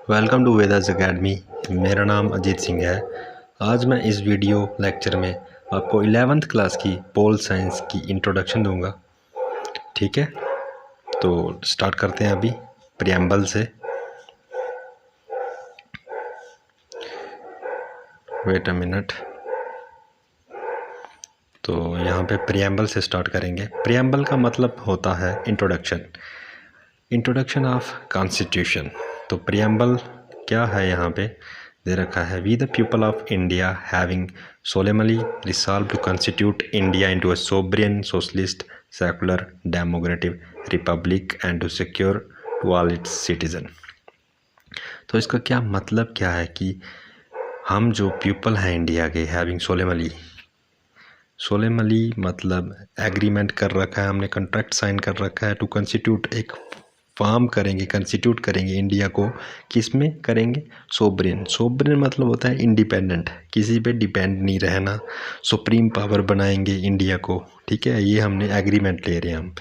Welcome to Vedas academy. मेरा नाम अजीत सिंह है। आज मैं इस वीडियो लेक्चर में आपको 11th क्लास की पोल साइंस की इंट्रोडक्शन दूंगा। ठीक है, तो स्टार्ट करते हैं अभी प्रियम्बल से। Wait a minute. तो यहाँ पे प्रियम्बल से स्टार्ट करेंगे। प्रियम्बल का मतलब होता है इंट्रोडक्शन ऑफ कॉन्स्टिट्यूशन। तो प्रियम्बल क्या है यहाँ पे दे रखा है। We the people of India having solemnly resolved to constitute India into a sovereign, socialist, secular, democratic republic and to secure to all its citizen। तो इसका क्या मतलब क्या है कि हम जो पीपल हैं इंडिया के हैविंग सोलेमली मतलब एग्रीमेंट कर रखा है हमने, कॉन्ट्रैक्ट साइन कर रखा है। टू कंस्टिट्यूट एक फॉर्म करेंगे, कंस्टिट्यूट करेंगे इंडिया को। किस में करेंगे? सोवरेन मतलब होता है इंडिपेंडेंट, किसी पे डिपेंड नहीं रहना। सुप्रीम पावर बनाएंगे इंडिया को। ठीक है, ये हमने एग्रीमेंट ले रहे हैं हम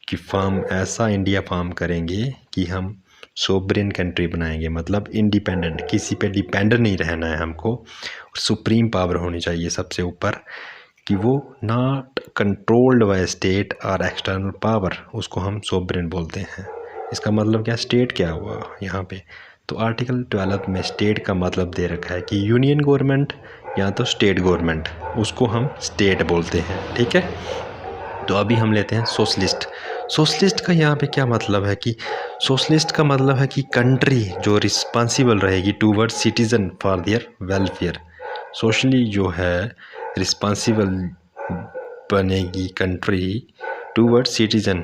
कि फॉर्म ऐसा इंडिया फॉर्म करेंगे कि हम सोवरेन कंट्री बनाएंगे, मतलब इंडिपेंडेंट, किसी पे डिपेंड नहीं रहना है हमको। सुप्रीम पावर होनी चाहिए सबसे ऊपर, कि वो नॉट कंट्रोल्ड बाय स्टेट और एक्सटर्नल पावर, उसको हम सोवरेन बोलते हैं। इसका मतलब क्या, स्टेट क्या हुआ यहाँ पे? तो आर्टिकल 12 में स्टेट का मतलब दे रखा है कि यूनियन गवर्नमेंट या तो स्टेट गवर्नमेंट, उसको हम स्टेट बोलते हैं। ठीक है, तो अभी हम लेते हैं सोशलिस्ट का यहाँ पे क्या मतलब है कि सोशलिस्ट का मतलब है कि कंट्री जो रिस्पॉन्सिबल रहेगी toward citizen for their welfare. Socially जो है रिस्पॉन्सिबल बनेगी कंट्री टूवर्ड सिटीजन,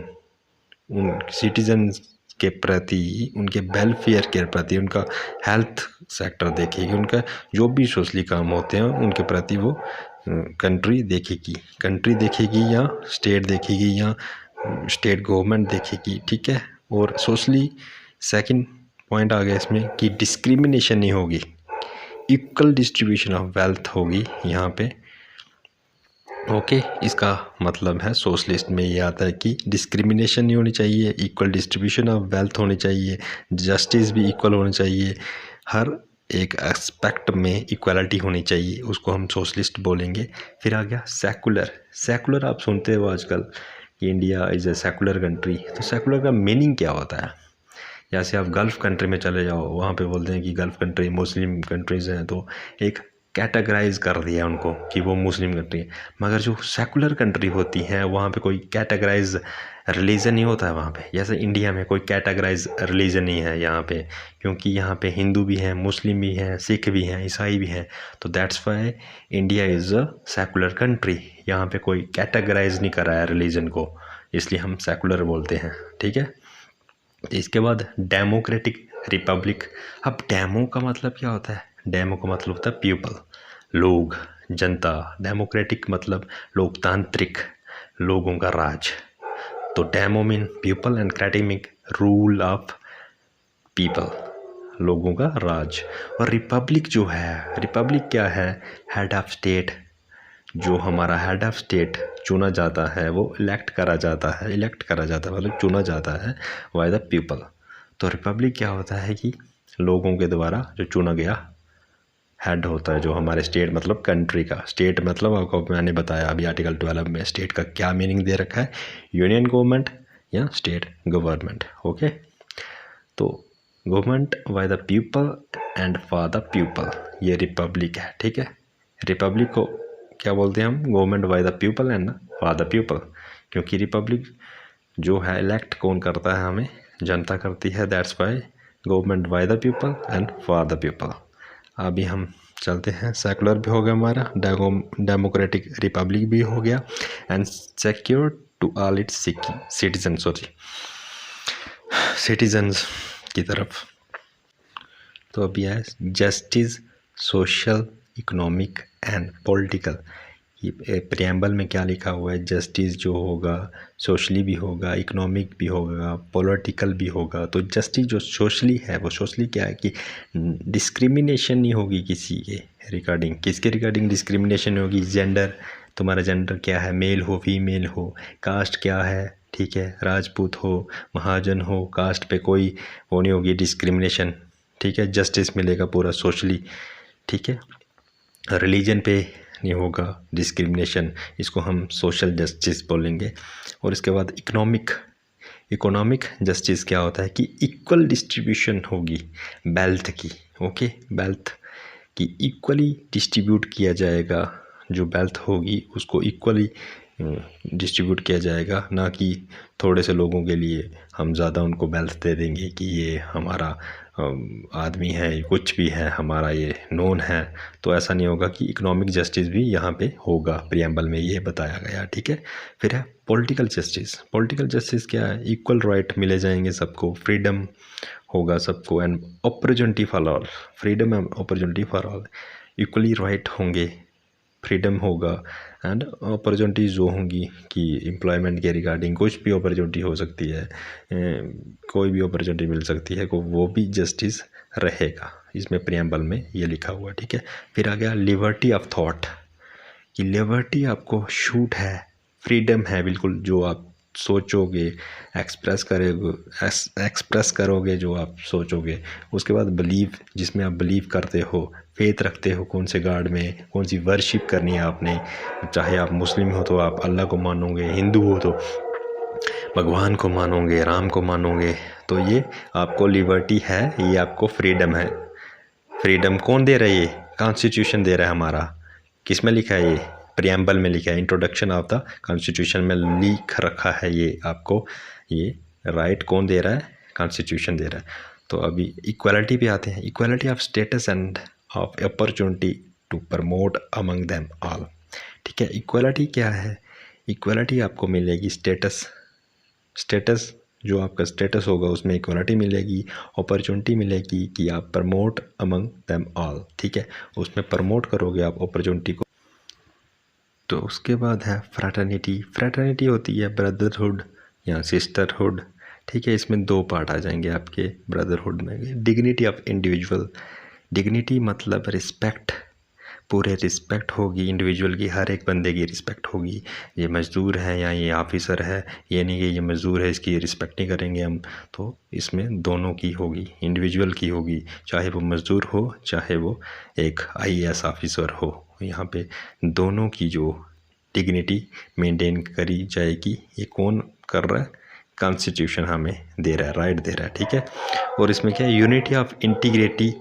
उन सिटीजन के प्रति, उनके वेलफेयर के प्रति, उनका हेल्थ सेक्टर देखेगी, उनका जो भी सोशली काम होते हैं उनके प्रति वो कंट्री देखेगी या स्टेट देखेगी या स्टेट गवर्नमेंट देखेगी। ठीक है, और सोशली सेकंड पॉइंट आ गया इसमें कि डिस्क्रिमिनेशन नहीं होगी, इक्वल डिस्ट्रीब्यूशन ऑफ वेल्थ होगी यहाँ पे। ओके, इसका मतलब है सोशलिस्ट में ये आता है कि डिस्क्रिमिनेशन नहीं होनी चाहिए, इक्वल डिस्ट्रीब्यूशन ऑफ वेल्थ होनी चाहिए, जस्टिस भी इक्वल होनी चाहिए, हर एक एस्पेक्ट में इक्वलिटी होनी चाहिए, उसको हम सोशलिस्ट बोलेंगे। फिर आ गया सेकुलर आप सुनते हो आजकल कि India is a secular country. तो सेकुलर का मीनिंग क्या होता है? जैसे आप गल्फ़ कंट्री में चले जाओ, वहाँ पे बोलते हैं कि गल्फ़ कंट्री मुस्लिम कंट्रीज़ हैं, तो एक कैटेगराइज कर दिया उनको कि वो मुस्लिम कंट्री है। मगर जो सेकुलर कंट्री होती हैं वहाँ पे कोई कैटेगराइज रिलीजन नहीं होता है वहाँ पे। जैसे इंडिया में कोई कैटेगराइज रिलीजन नहीं है यहाँ पे, क्योंकि यहाँ पे हिंदू भी हैं, मुस्लिम भी हैं, सिख भी हैं, ईसाई भी हैं। तो that's why India is a secular country. यहाँ पे कोई कैटेगराइज नहीं करा है रिलीजन को, इसलिए हम सेकुलर बोलते हैं। ठीक है, इसके बाद डेमोक्रेटिक रिपब्लिक। अब डेमो का मतलब क्या होता है? डेमो का मतलब होता है पीपल, लोग, जनता। डेमोक्रेटिक मतलब लोकतांत्रिक, लोगों का राज। तो demo mean people and क्रेटिक rule of people, लोगों का राज। और रिपब्लिक जो है, रिपब्लिक क्या है? Head of state. जो हमारा हेड ऑफ स्टेट चुना जाता है वो इलेक्ट करा जाता है मतलब चुना जाता है बाय द पीपल। तो रिपब्लिक क्या होता है कि लोगों के द्वारा जो चुना गया हेड होता है, जो हमारे स्टेट मतलब कंट्री का। स्टेट मतलब आपको मैंने बताया अभी आर्टिकल 12 में स्टेट का क्या मीनिंग दे रखा है, यूनियन गवर्नमेंट या स्टेट गवर्नमेंट। ओके, तो government by the people and for the people, ये रिपब्लिक है। ठीक है, रिपब्लिक को क्या बोलते हैं हम? Government by the people and for the people, क्योंकि रिपब्लिक जो है इलेक्ट कौन करता है? हमें जनता करती है। That's why government by the people and for the people. अभी हम चलते हैं, सेकुलर भी हो गया हमारा, डेमोक्रेटिक रिपब्लिक भी हो गया, and secure to all its citizens की तरफ। तो अभी है justice, social, economic and political. ये प्रियम्बल में क्या लिखा हुआ है? जस्टिस जो होगा, सोशली भी होगा, इकोनॉमिक भी होगा, पॉलिटिकल भी होगा। तो जस्टिस जो सोशली है, वो सोशली क्या है कि डिस्क्रिमिनेशन नहीं होगी किसी के रिगार्डिंग। किसके रिगार्डिंग डिस्क्रिमिनेशन होगी? जेंडर, तुम्हारा जेंडर क्या है, मेल हो फीमेल हो, कास्ट क्या है, ठीक है, राजपूत हो महाजन हो, कास्ट पे कोई वो नहीं होगी डिस्क्रिमिनेशन। ठीक है, जस्टिस मिलेगा पूरा सोशली, ठीक है। रिलीजन पे नहीं होगा डिस्क्रिमिनेशन, इसको हम सोशल जस्टिस बोलेंगे। और इसके बाद इकोनॉमिक जस्टिस क्या होता है कि इक्वल डिस्ट्रीब्यूशन होगी वेल्थ की, ओके, वेल्थ की इक्वली डिस्ट्रीब्यूट किया जाएगा, जो वेल्थ होगी उसको इक्वली डिस्ट्रीब्यूट किया जाएगा, ना कि थोड़े से लोगों के लिए हम ज़्यादा उनको वेल्थ दे देंगे कि ये हमारा आदमी है, कुछ भी है, हमारा ये नोन है। तो ऐसा नहीं होगा कि इकोनॉमिक जस्टिस भी यहाँ पे होगा, प्रियम्बल में ये बताया गया, ठीक है। फिर है पॉलिटिकल जस्टिस। पॉलिटिकल जस्टिस क्या है, इक्वल राइट मिले जाएंगे सबको, फ्रीडम होगा सबको, and opportunity for all, freedom and opportunity for all, equally right होंगे, फ्रीडम होगा एंड अपॉर्चुनिटीज़ जो होंगी कि एम्प्लॉयमेंट के रिगार्डिंग कुछ भी अपॉर्चुनिटी हो सकती है, कोई भी अपॉर्चुनिटी मिल सकती है, को वो भी जस्टिस रहेगा, इसमें प्रियम्बल में ये लिखा हुआ, ठीक है। फिर आ गया लिबर्टी ऑफ थॉट, कि लिबर्टी आपको छूट है, फ्रीडम है बिल्कुल, जो आप सोचोगे एक्सप्रेस करोगे जो आप सोचोगे। उसके बाद बिलीव, जिसमें आप बिलीव करते हो, फेथ रखते हो, कौन से गॉड में, कौन सी वर्शिप करनी है आपने, चाहे आप मुस्लिम हो तो आप अल्लाह को मानोगे, हिंदू हो तो भगवान को मानोगे, राम को मानोगे, तो ये आपको लिबर्टी है, ये आपको फ्रीडम है। फ्रीडम कौन दे रहा है, ये कॉन्स्टिट्यूशन दे रहा है हमारा। किस में लिखा है, ये प्रियम्बल में लिखा है, इंट्रोडक्शन ऑफ द कॉन्स्टिट्यूशन में लिख रखा है ये आपको, ये राइट कौन दे रहा है, कॉन्स्टिट्यूशन दे रहा है। तो अभी इक्वालिटी पे आते हैं, equality of status and of opportunity to promote among them all, ठीक है। इक्वालिटी क्या है, इक्वालिटी आपको मिलेगी स्टेटस जो आपका स्टेटस होगा उसमें इक्वालिटी मिलेगी, अपॉर्चुनिटी मिलेगी कि आप प्रमोट अमंग देम ऑल, ठीक है, उसमें प्रमोट करोगे आप अपॉर्चुनिटी को। तो उसके बाद है फ्रैटर्निटी होती है ब्रदरहुड या सिस्टरहुड, ठीक है। इसमें दो पार्ट आ जाएंगे आपके ब्रदरहुड में। डिग्निटी ऑफ इंडिविजुअल, डिग्निटी मतलब रिस्पेक्ट, पूरे रिस्पेक्ट होगी इंडिविजुअल की, हर एक बंदे की रिस्पेक्ट होगी। ये मज़दूर है या ये ऑफिसर है, ये नहीं कि ये मज़दूर है इसकी रिस्पेक्ट नहीं करेंगे हम, तो इसमें दोनों की होगी, इंडिविजुअल की होगी, चाहे वो मज़दूर हो चाहे वो एक IAS ऑफिसर हो, यहाँ पे दोनों की जो डिग्निटी मेंटेन करी जाएगी। ये कौन कर रहा है, कॉन्स्टिट्यूशन हमें दे रहा है, राइट दे रहा है, ठीक है। और इसमें क्या है, unity of integrity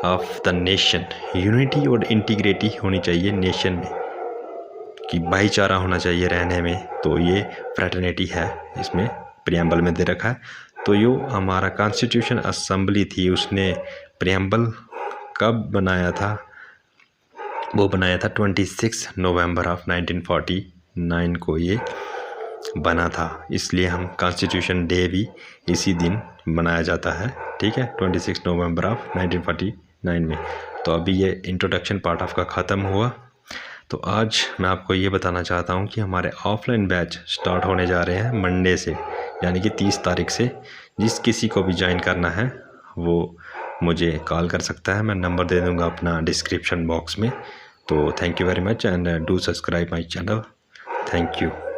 of the nation, unity और इंटीग्रिटी होनी चाहिए नेशन में, कि भाईचारा होना चाहिए रहने में, तो ये फ्रैटर्निटी है, इसमें प्रियम्बल में दे रखा है। तो यो हमारा कॉन्स्टिट्यूशन असेंबली थी, उसने प्रियम्बल कब बनाया था, वो बनाया था 26 नवंबर ऑफ 1949 को ये बना था, इसलिए हम कॉन्स्टिट्यूशन डे भी इसी दिन मनाया जाता है, ठीक है, 26 नवंबर ऑफ 1949 में। तो अभी ये इंट्रोडक्शन पार्ट ऑफ का ख़त्म हुआ। तो आज मैं आपको ये बताना चाहता हूँ कि हमारे ऑफलाइन बैच स्टार्ट होने जा रहे हैं मंडे से, यानी कि 30 तारीख से। जिस किसी को भी ज्वाइन करना है वो मुझे कॉल कर सकता है, मैं नंबर दे दूँगा अपना डिस्क्रिप्शन बॉक्स में। तो thank you very much and do subscribe my channel, thank you.